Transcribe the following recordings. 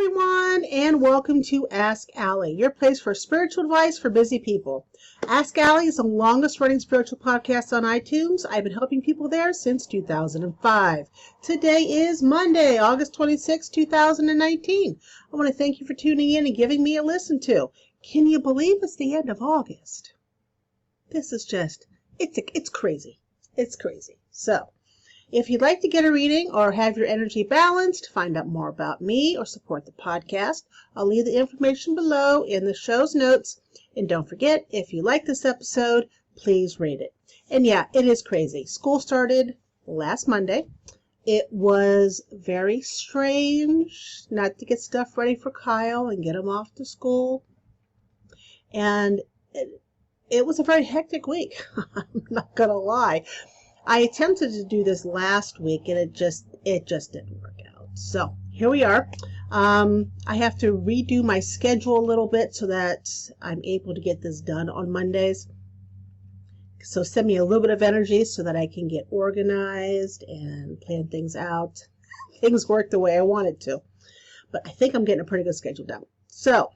everyone, and welcome to Ask Allie, your place for spiritual advice for busy people. Ask Allie is the longest running spiritual podcast on iTunes. I've been helping people there since 2005. Today is Monday, August 26, 2019. I want to thank you for tuning in and giving me a listen to. Can you believe it's the end of August? This is just, it's crazy. It's crazy. So, if you'd like to get a reading or have your energy balanced, find out more about me, or support the podcast, I'll leave the information below in the show's notes. And don't forget, if you like this episode, please rate it. And yeah, it is crazy. School started last Monday. It was very strange not to get stuff ready for Kyle and get him off to school. And it was a very hectic week. I'm not going to lie. I attempted to do this last week and it just didn't work out. So here we are. I have to redo my schedule a little bit so that I'm able to get this done on Mondays. So send me a little bit of energy so that I can get organized and plan things out. Things work the way I want it to. But I think I'm getting a pretty good schedule down. So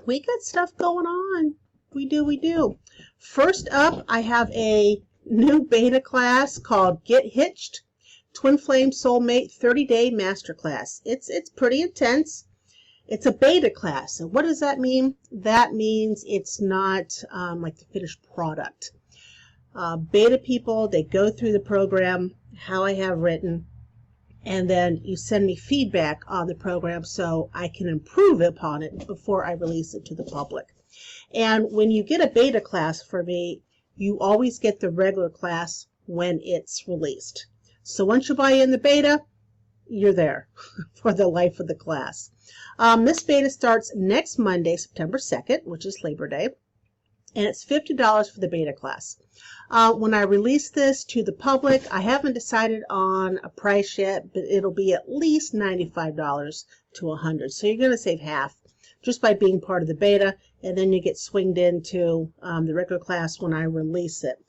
we got stuff going on. We do. First up, I have a new beta class called Get Hitched, Twin Flame Soulmate 30-Day Masterclass. It's pretty intense. It's a beta class. And what does that mean? That means it's not like the finished product. Beta people, they go through the program, how I have written, and then you send me feedback on the program so I can improve upon it before I release it to the public. And when you get a beta class for me, you always get the regular class when it's released. So once you buy in the beta, you're there for the life of the class. This beta starts next Monday, September 2nd, which is Labor Day, and it's $50 for the beta class. When I release this to the public, I haven't decided on a price yet, but it'll be at least $95 to $100. So you're going to save half just by being part of the beta, and then you get swinged into the regular class when I release it.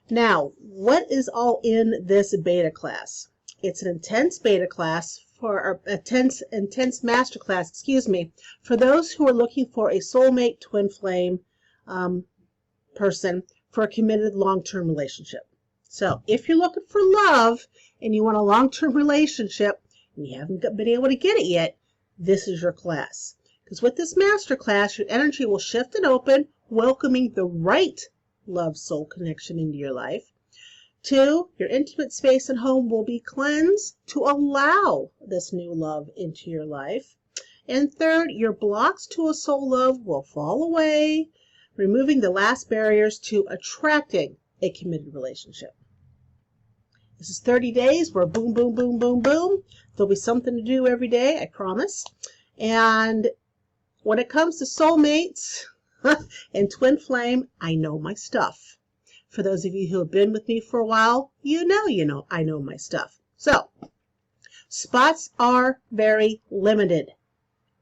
Now, what is all in this beta class? It's an intense beta class for a intense master class, for those who are looking for a soulmate twin flame person for a committed long-term relationship. So, if you're looking for love and you want a long-term relationship and you haven't been able to get it yet, this is your class. Because with this master class, your energy will shift and open, welcoming the right love soul connection into your life. 2, your intimate space and home will be cleansed to allow this new love into your life. And 3rd, your blocks to a soul love will fall away, removing the last barriers to attracting a committed relationship. This is 30 days where boom, boom, boom, boom, boom. There'll be something to do every day, I promise. And when it comes to soulmates and twin flame, I know my stuff. For those of you who have been with me for a while, you know I know my stuff. So, spots are very limited,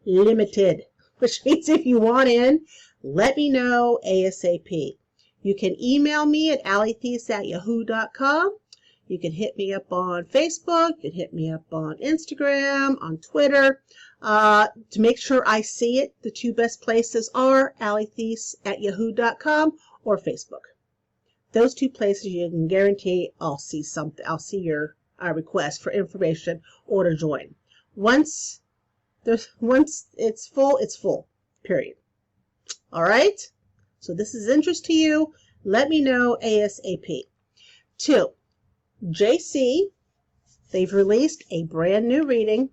which means if you want in, let me know ASAP. You can email me at allietheis@yahoo.com. You can hit me up on Facebook. You can hit me up on Instagram, on Twitter. To make sure I see it, the 2 best places are allietheis@yahoo.com or Facebook. Those 2 places you can guarantee I'll see something. I'll see your request for information or to join. Once it's full, period. All right? So this is interest to you. Let me know ASAP. 2, JC, they've released a brand new reading,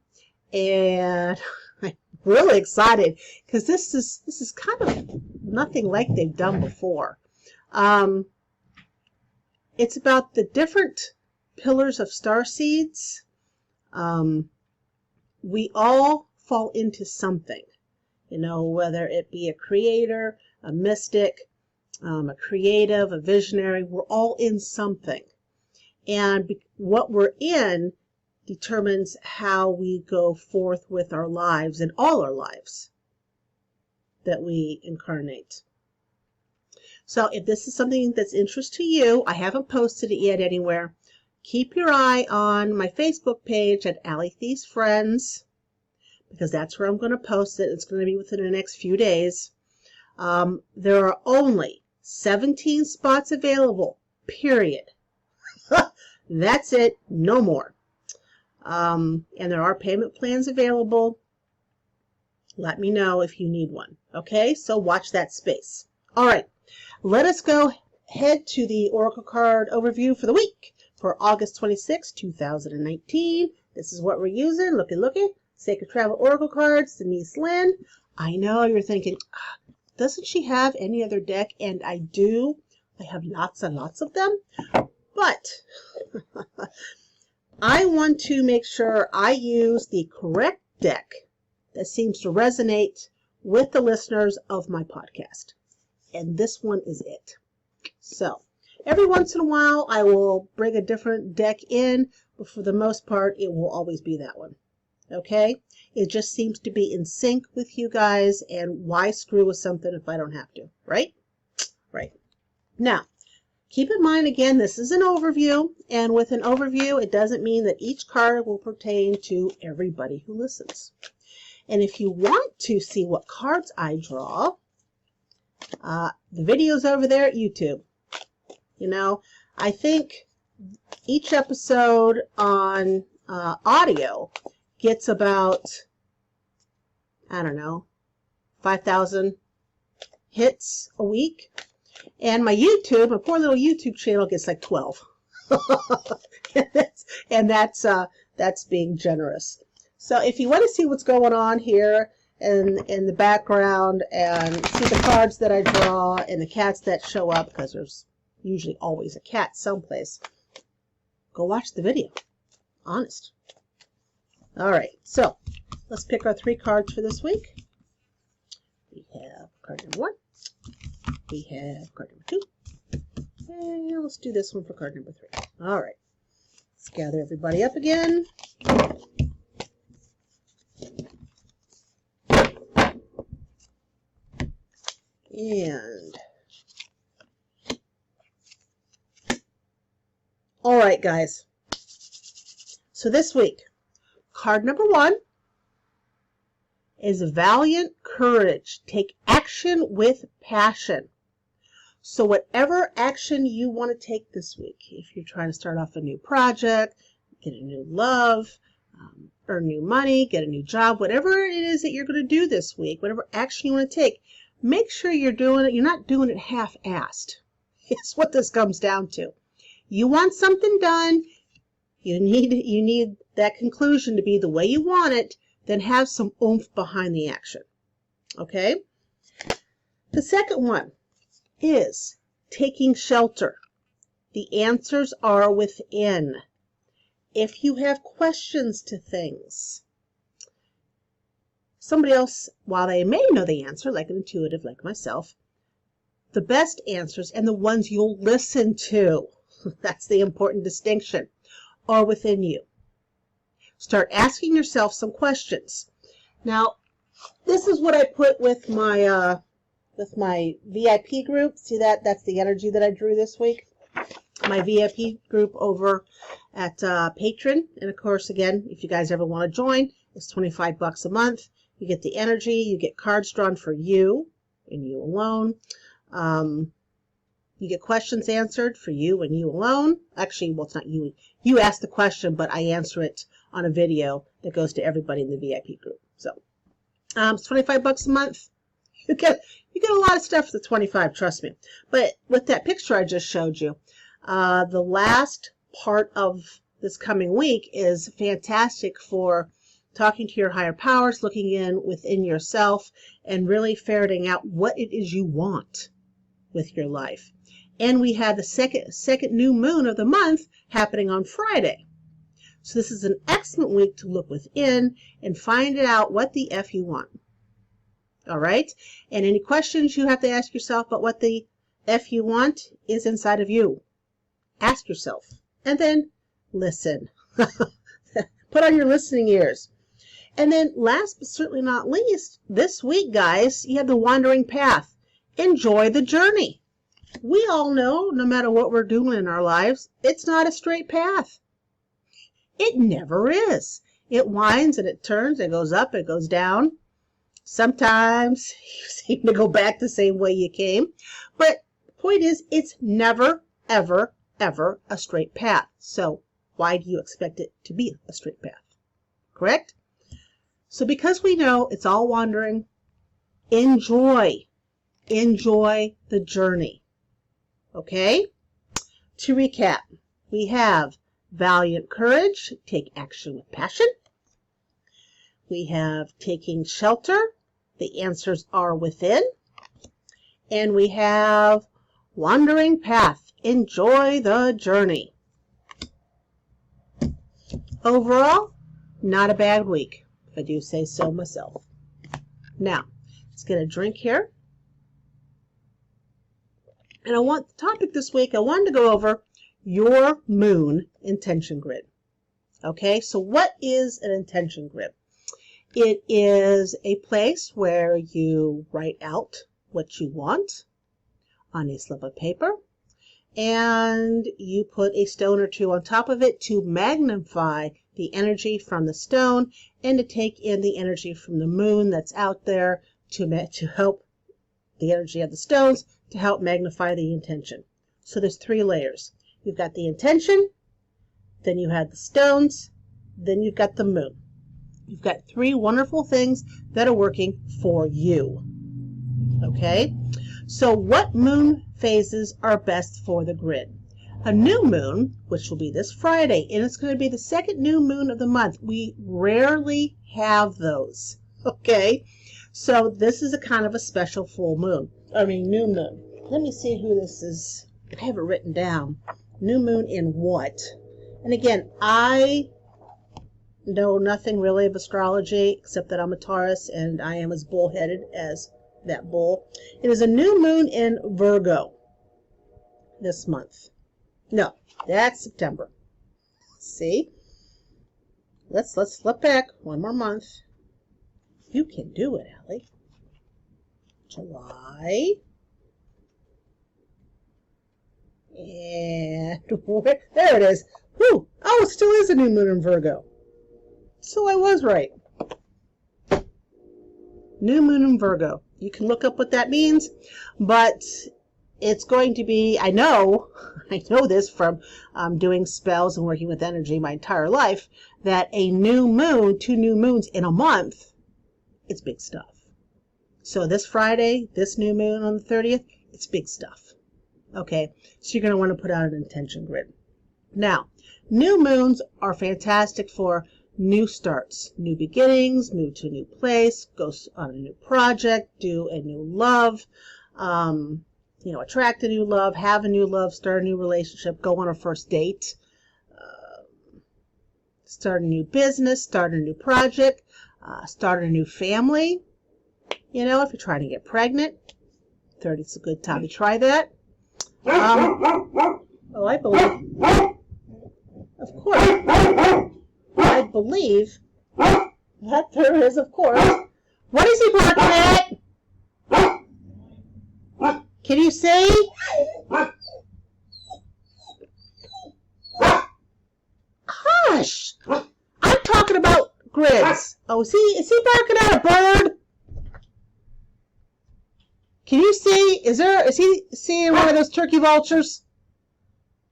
and I'm really excited because this is kind of nothing like they've done before. It's about the different pillars of starseeds. We all fall into something, whether it be a creator, a mystic, a creative, a visionary. We're all in something. And what we're in determines how we go forth with our lives and all our lives that we incarnate. So if this is something that's interest to you, I haven't posted it yet anywhere. Keep your eye on my Facebook page at Allie Theis Friends. because that's where I'm going to post it. It's going to be within the next few days. There are only 17 spots available, period. That's it, no more. And there are payment plans available. Let me know if you need one. Okay, so watch that space. All right, let us go head to the Oracle card overview for the week for August 26, 2019. This is what we're using. Looky. Sacred Travel Oracle cards, Denise Lynn. I know you're thinking, doesn't she have any other deck? And I do. I have lots and lots of them. But I want to make sure I use the correct deck that seems to resonate with the listeners of my podcast. And this one is it. So, every once in a while, I will bring a different deck in, but for the most part, it will always be that one. Okay? It just seems to be in sync with you guys, and why screw with something if I don't have to, right? Right. Now, keep in mind, again, this is an overview, and with an overview, it doesn't mean that each card will pertain to everybody who listens. And if you want to see what cards I draw, the video's over there at YouTube. You know, I think each episode on audio gets about, I don't know, 5,000 hits a week. And my poor little YouTube channel gets like 12. and that's being generous. So if you want to see what's going on here in the background and see the cards that I draw and the cats that show up, because there's usually always a cat someplace, go watch the video. Honest. All right, so let's pick our 3 cards for this week. We have card number 1. We have card number 2. And let's do this one for card number 3. All right. Let's gather everybody up again. And all right, guys. So this week, card number 1 is valiant courage. Take action with passion. So whatever action you want to take this week, if you're trying to start off a new project, get a new love, earn new money, get a new job, whatever it is that you're going to do this week, whatever action you want to take, make sure you're not doing it half-assed. It's what this comes down to. You want something done, you need that conclusion to be the way you want it, then have some oomph behind the action. Okay? The second one is taking shelter. The answers are within. If you have questions to things, somebody else, while they may know the answer, like an intuitive like myself, the best answers and the ones you'll listen to, that's the important distinction, are within you. Start asking yourself some questions. Now, this is what I put with my VIP group. See that? That's the energy that I drew this week. My VIP group over at Patreon. And of course, again, if you guys ever want to join, it's $25 a month. You get the energy. You get cards drawn for you and you alone. You get questions answered for you and you alone. Actually, well, it's not you. You ask the question, but I answer it on a video that goes to everybody in the VIP group. So it's $25 a month. You get a lot of stuff for the 25, trust me. But with that picture I just showed you, the last part of this coming week is fantastic for talking to your higher powers, looking within yourself, and really ferreting out what it is you want with your life. And we had the second new moon of the month happening on Friday. So this is an excellent week to look within and find out what the F you want. All right? And any questions you have to ask yourself about what the F you want is inside of you. Ask yourself. And then listen. Put on your listening ears. And then last but certainly not least, this week, guys, you have the wandering path. Enjoy the journey. We all know, no matter what we're doing in our lives, it's not a straight path. It never is. It winds and it turns, it goes up, it goes down. Sometimes you seem to go back the same way you came. But the point is, it's never, ever, ever a straight path. So why do you expect it to be a straight path? Correct? So because we know it's all wandering, enjoy the journey. Okay? To recap, we have valiant courage, take action with passion. We have taking shelter, the answers are within. And we have wandering path, enjoy the journey. Overall, not a bad week, if I do say so myself. Now, let's get a drink here. And the topic this week, I wanted to go over your moon intention grid. Okay, so what is an intention grid? It is a place where you write out what you want on a slip of paper, and you put a stone or two on top of it to magnify the energy from the stone and to take in the energy from the moon that's out there to help the energy of the stones to help magnify the intention. So there's 3 layers. You've got the intention, then you have the stones, then you've got the moon. You've got 3 wonderful things that are working for you. Okay? So what moon phases are best for the grid? A new moon, which will be this Friday, and it's going to be the second new moon of the month. We rarely have those. Okay? So this is a kind of a special new moon. Let me see who this is. I have it written down. New moon in what? And again, I know nothing really of astrology except that I'm a Taurus and I am as bullheaded as that bull. It is a new moon in Virgo this month. No, that's September. See? Let's flip back one more month. You can do it, Allie. July. And there it is. Whew. Oh, it still is a new moon in Virgo. So I was right. New moon in Virgo. You can look up what that means, but it's going to be, I know this from doing spells and working with energy my entire life, that a new moon, 2 new moons in a month, it's big stuff. So this Friday, this new moon on the 30th, it's big stuff. Okay, so you're going to want to put out an intention grid. Now, new moons are fantastic for new starts, new beginnings, move to a new place, go on a new project, do a new love, attract a new love, have a new love, start a new relationship, go on a first date, start a new business, start a new project, start a new family. If you're trying to get pregnant, 30 is a good time to try that. I believe that there is, of course. What is he barking at? Can you see? Hush! I'm talking about grids. Oh, is he barking at a bird? Can you see? Is he seeing one of those turkey vultures?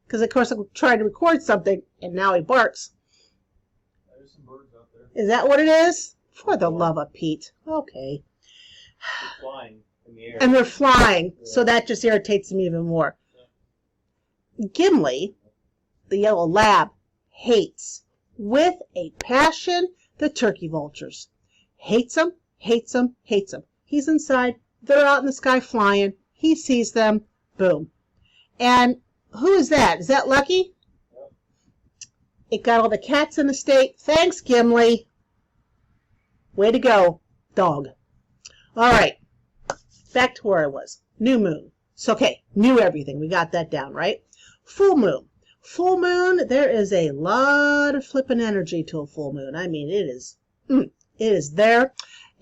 Because of course I'm trying to record something and now he barks. There's some birds out there. Is that what it is? For the love of Pete. Okay. They're flying in the air. And they're flying, so that just irritates me even more. Yeah. Gimli, the yellow lab, hates with a passion the turkey vultures. Hates them, hates them, hates them. He's inside. They're out in the sky flying. He sees them. Boom. And who is that? Is that Lucky? Yep. It got all the cats in the state. Thanks, Gimli. Way to go, dog. All right. Back to where I was. New moon. So, okay, new everything. We got that down, right? Full moon. Full moon, there is a lot of flipping energy to a full moon. I mean, it is there.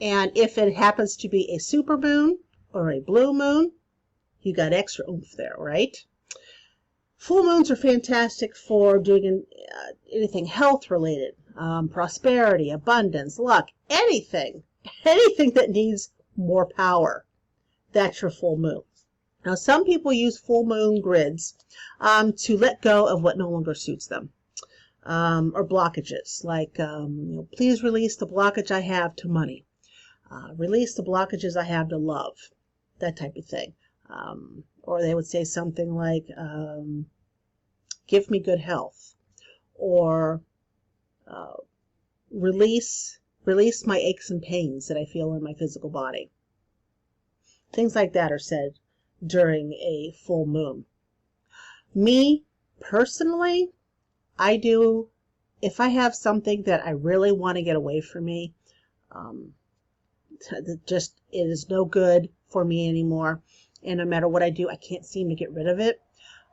And if it happens to be a super moon or a blue moon, you got extra oomph there, right? Full moons are fantastic for doing anything health related. prosperity, abundance, luck, anything that needs more power. That's your full moon. Now, some people use full moon grids to let go of what no longer suits them, or blockages, like, please release the blockage I have to money, release the blockages I have to love, that type of thing. Or they would say something like, give me good health, or release my aches and pains that I feel in my physical body. Things like that are said during a full moon. Me, personally, I do, if I have something that I really want to get away from me, it is no good for me anymore, and no matter what I do, I can't seem to get rid of it.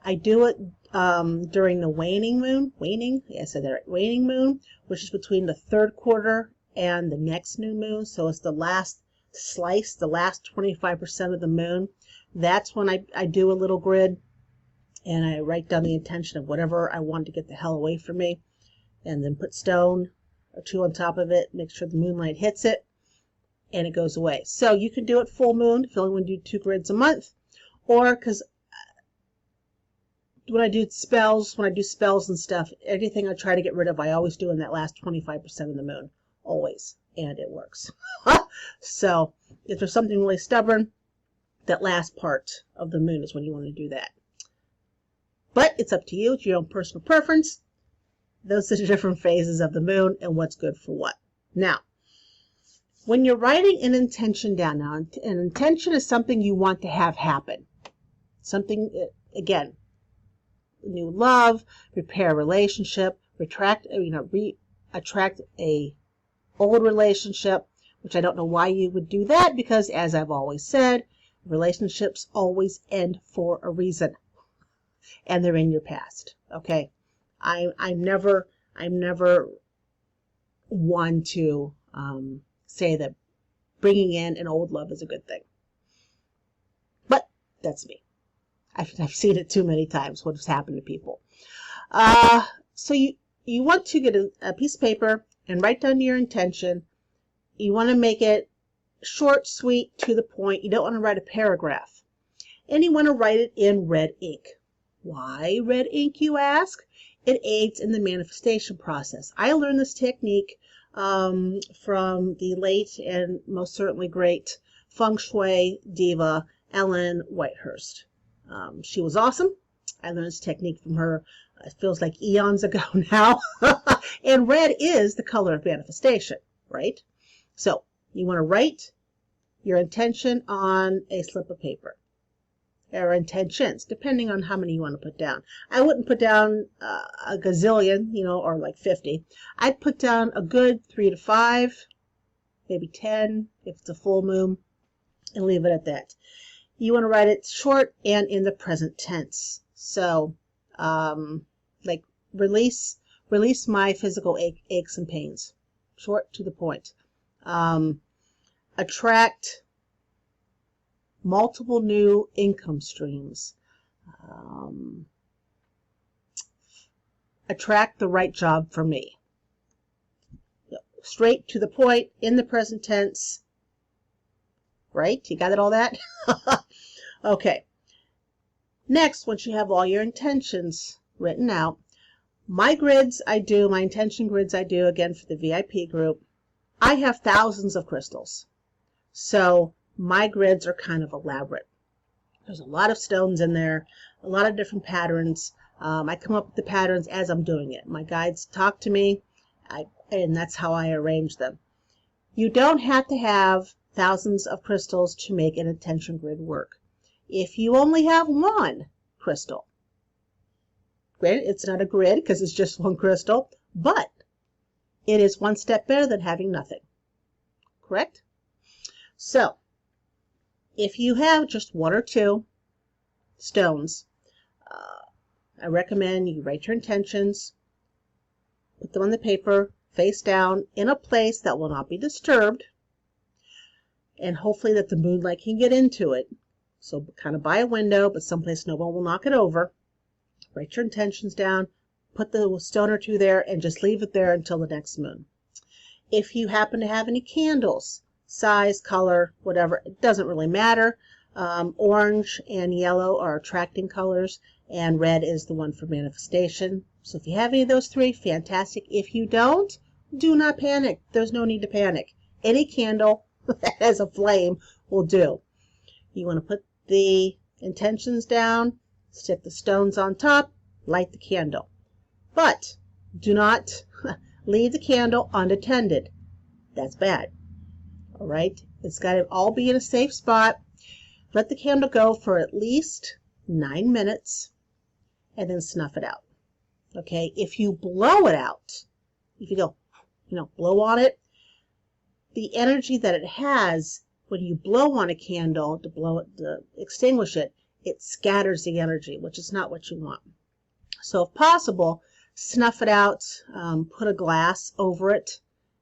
I do it during the waning moon, waning moon, which is between the third quarter and the next new moon. So it's the last slice, the last 25% of the moon. That's when I do a little grid, and I write down the intention of whatever I want to get the hell away from me, and then put stone or two on top of it, make sure the moonlight hits it, and it goes away. So you can do it full moon if you only want to do 2 grids a month, or because when I do spells and stuff, anything I try to get rid of, I always do in that last 25% of the moon, always, and it works. So if there's something really stubborn, that last part of the moon is when you want to do that. But it's up to you. It's your own personal preference. Those are the different phases of the moon and what's good for what. Now, when you're writing an intention down, now an intention is something you want to have happen. Something, again, new love, repair a relationship, attract a old relationship, which I don't know why you would do that, because as I've always said, relationships always end for a reason, and they're in your past. Okay, I'm never one to say that bringing in an old love is a good thing, but that's me. I've seen it too many times what has happened to people. So you want to get a piece of paper and write down your intention. You want to make it short, sweet, to the point. You don't want to write a paragraph. And you want to write it in red ink. Why red ink, you ask? It aids in the manifestation process. I learned this technique from the late and most certainly great feng shui diva, Ellen Whitehurst. She was awesome. I learned this technique from her. It feels like eons ago now. And red is the color of manifestation, right? So you want to write your intention on a slip of paper, or intentions, depending on how many you want to put down. I wouldn't put down a gazillion, or like 50. I'd put down a good 3 to 5, maybe 10 if it's a full moon, and leave it at that. You want to write it short and in the present tense. So, like release my physical aches and pains. Short, to the point. Attract multiple new income streams. Attract the right job for me. Straight to the point, in the present tense. Right? You got it, all that? Okay. Next, once you have all your intentions written out, my intention grids I do, again, for the VIP group, I have thousands of crystals. So my grids are kind of elaborate. There's a lot of stones in there, a lot of different patterns. I come up with the patterns as I'm doing it. My guides talk to me, and that's how I arrange them. You don't have to have thousands of crystals to make an intention grid work. If you only have one crystal, granted, it's not a grid because it's just one crystal, but it is one step better than having nothing. Correct? So, if you have just 1 or 2 stones, I recommend you write your intentions, put them on the paper, face down, in a place that will not be disturbed, and hopefully that the moonlight can get into it. So kind of by a window, but someplace no one will knock it over. Write your intentions down, put the stone or two there and just leave it there until the next moon. If you happen to have any candles, size, color, whatever, it doesn't really matter. Orange and yellow are attracting colors, and red is the one for manifestation. So if you have any of those three, fantastic. If you don't, do not panic. There's no need to panic. Any candle that has a flame will do. You want to put the intentions down, stick the stones on top, light the candle. But do not leave the candle unattended. That's bad. All right? It's got to all be in a safe spot. Let the candle go for at least 9 minutes and then snuff it out. Okay? If you blow it out, if you go, blow on it, the energy that it has when you blow on a candle to extinguish it, it scatters the energy, which is not what you want. So if possible, snuff it out, put a glass over it,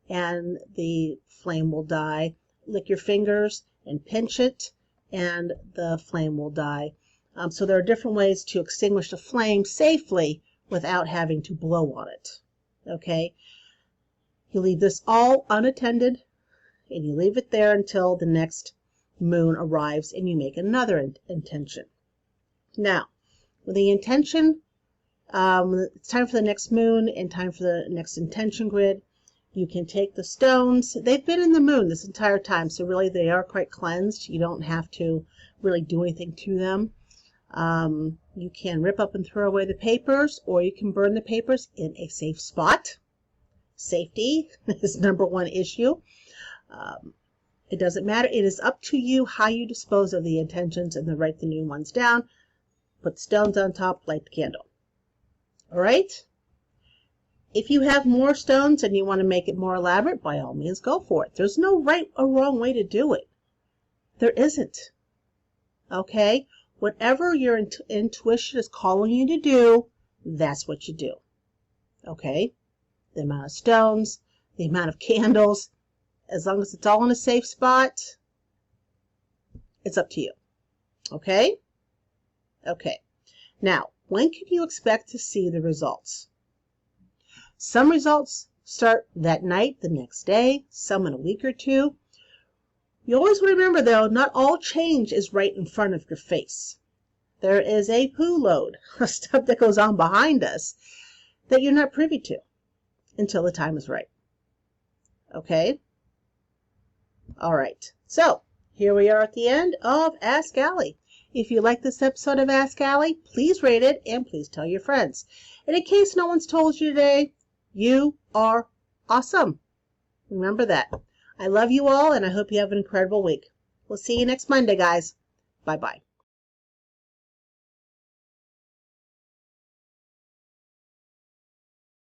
and the flame will die. Lick your fingers and pinch it, and the flame will die. So there are different ways to extinguish a flame safely without having to blow on it. Okay? You leave this all unattended, and you leave it there until the next moon arrives, and you make another intention. Now, when the intention, it's time for the next moon and time for the next intention grid, you can take the stones. They've been in the moon this entire time, so really they are quite cleansed. You don't have to really do anything to them. You can rip up and throw away the papers, or you can burn the papers in a safe spot. Safety is number one issue. It doesn't matter. It is up to you how you dispose of the intentions, and then write the new ones down. Put the stones on top, light the candle. All right? If you have more stones and you want to make it more elaborate, by all means, go for it. There's no right or wrong way to do it. There isn't. Okay? Whatever your intuition is calling you to do, that's what you do. Okay? The amount of stones, the amount of candles, as long as it's all in a safe spot, it's up to you. Okay? Okay. Now, when can you expect to see the results? Some results start that night, the next day, some in a week or two. You always want to remember, though, not all change is right in front of your face. There is a poo load of stuff that goes on behind us that you're not privy to until the time is right. Okay? All right. So, here we are at the end of Ask Allie. If you like this episode of Ask Allie, please rate it and please tell your friends. And in case no one's told you today, you are awesome. Remember that. I love you all, and I hope you have an incredible week. We'll see you next Monday, guys. Bye-bye.